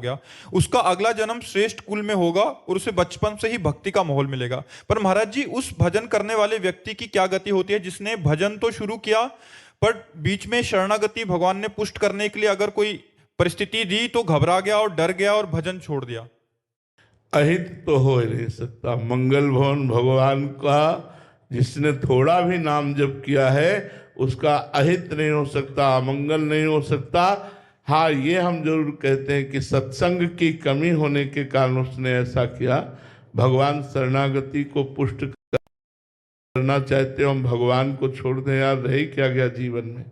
गया, उसका अगला जन्म श्रेष्ठ कुल में होगा और उसे बचपन से ही भक्ति का माहौल मिलेगा। पर महाराज जी, उस भजन करने वाले व्यक्ति की क्या गति होती है जिसने भजन तो शुरू किया पर बीच में शरणागति भगवान ने पुष्ट करने के लिए अगर कोई परिस्थिति दी तो घबरा गया और डर गया और भजन छोड़ दिया? अहित तो हो ही नहीं सकता। मंगल भवन भगवान का जिसने थोड़ा भी नाम जप किया है उसका अहित नहीं हो सकता, अमंगल नहीं हो सकता। हाँ, ये हम जरूर कहते हैं कि सत्संग की कमी होने के कारण उसने ऐसा किया। भगवान शरणागति को पुष्ट करना चाहते हो, हम भगवान को छोड़ दें यार, रह क्या गया जीवन में?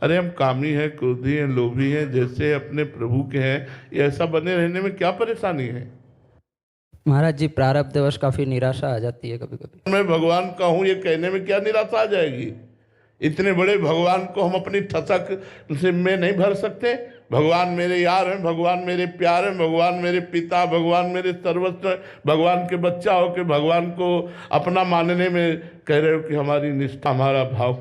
अरे हम कामी हैं, क्रोधी हैं, लोभी हैं, जैसे अपने प्रभु के हैं, ये ऐसा बने रहने में क्या परेशानी है? महाराज जी, प्रारब्धवश काफी निराशा आ जाती है कभी कभी। मैं भगवान का हूं ये कहने में क्या निराशा आ जाएगी? इतने बड़े भगवान को हम अपनी ठसक से में नहीं भर सकते। भगवान मेरे यार हैं, भगवान मेरे प्यार हैं, भगवान मेरे पिता, भगवान मेरे सर्वस्व, भगवान के बच्चा हो के भगवान को अपना मानने में कह रहे हो कि हमारी निष्ठा, हमारा भाव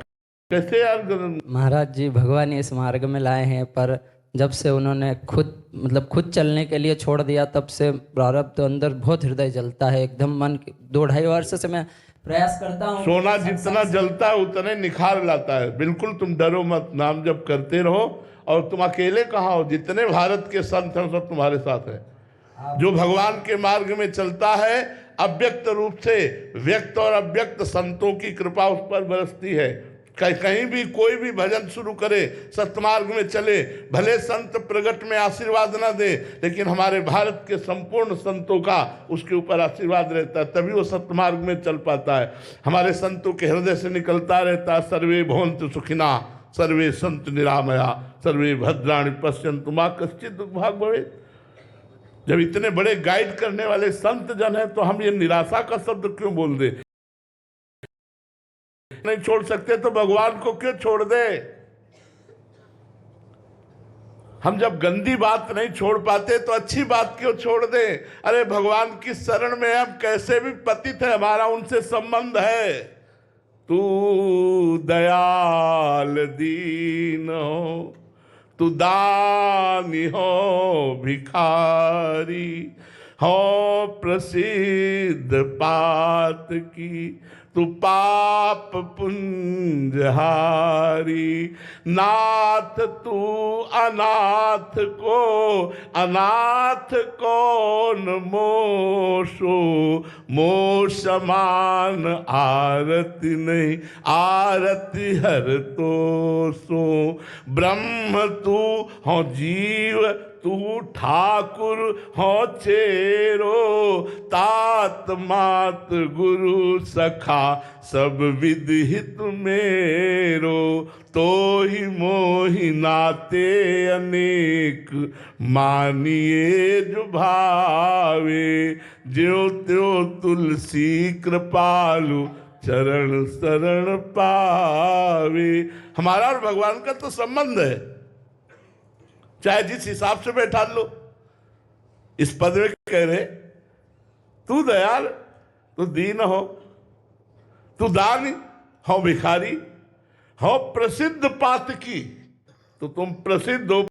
कैसे यार? महाराज जी, भगवान इस मार्ग में लाए हैं, पर जब से उन्होंने खुद चलने के लिए छोड़ दिया तब से प्रारब्ध तो अंदर बहुत हृदय जलता है एकदम। मन 2-2.5 वर्ष से मैं प्रयास करता हूँ। सोना जितना जलता है उतने निखार लाता है। बिल्कुल तुम डरो मत, नाम जप करते रहो। और तुम अकेले कहाँ हो? जितने भारत के संत हैं सब तुम्हारे साथ हैं। जो भगवान के मार्ग में चलता है, अव्यक्त रूप से व्यक्त और अव्यक्त संतों की कृपा उस पर बरसती है। कहीं भी कोई भी भजन शुरू करे, सतमार्ग में चले, भले संत प्रगट में आशीर्वाद ना दे, लेकिन हमारे भारत के संपूर्ण संतों का उसके ऊपर आशीर्वाद रहता है, तभी वो सतमार्ग में चल पाता है। हमारे संतों के हृदय से निकलता रहता है, सर्वे भवन्तु सुखिना, सर्वे संत निरामया, सर्वे भद्राणि पश्यन्तु मा कश्चित् दुर्भाग भवेत्। जब इतने बड़े गाइड करने वाले संत जन हैं तो हम ये निराशा का शब्द क्यों बोल दे? नहीं छोड़ सकते तो भगवान को क्यों छोड़ दे? हम जब गंदी बात नहीं छोड़ पाते तो अच्छी बात क्यों छोड़ दे? अरे भगवान की शरण में हम कैसे भी पतित है, हमारा उनसे संबंध है। तू दयाल दीन हो, तू दानी हो भिखारी, हो प्रसिद्ध पात की, तू पाप पुंजहारी। नाथ तू अनाथ को, अनाथ कौन मोशो, मोश समान आरती नहीं, आरती हर तो सो। ब्रह्म तू हो, जीव तू ठाकुर हो चेरो, तात मात गुरु सखा सब विदिहित मेरो। तो ही मोहि नाते अनेक, मानिए जो भावे, ज्यो त्यो तुलसी कृपालु, चरण शरण पावे। हमारा और भगवान का तो संबंध है, चाहे जिस हिसाब से बैठा लो। इस पद में कह रहे, तू दयाल, तू दीन हो, तू दानी हो भिखारी, हो प्रसिद्ध पात की, तो तुम प्रसिद्ध हो।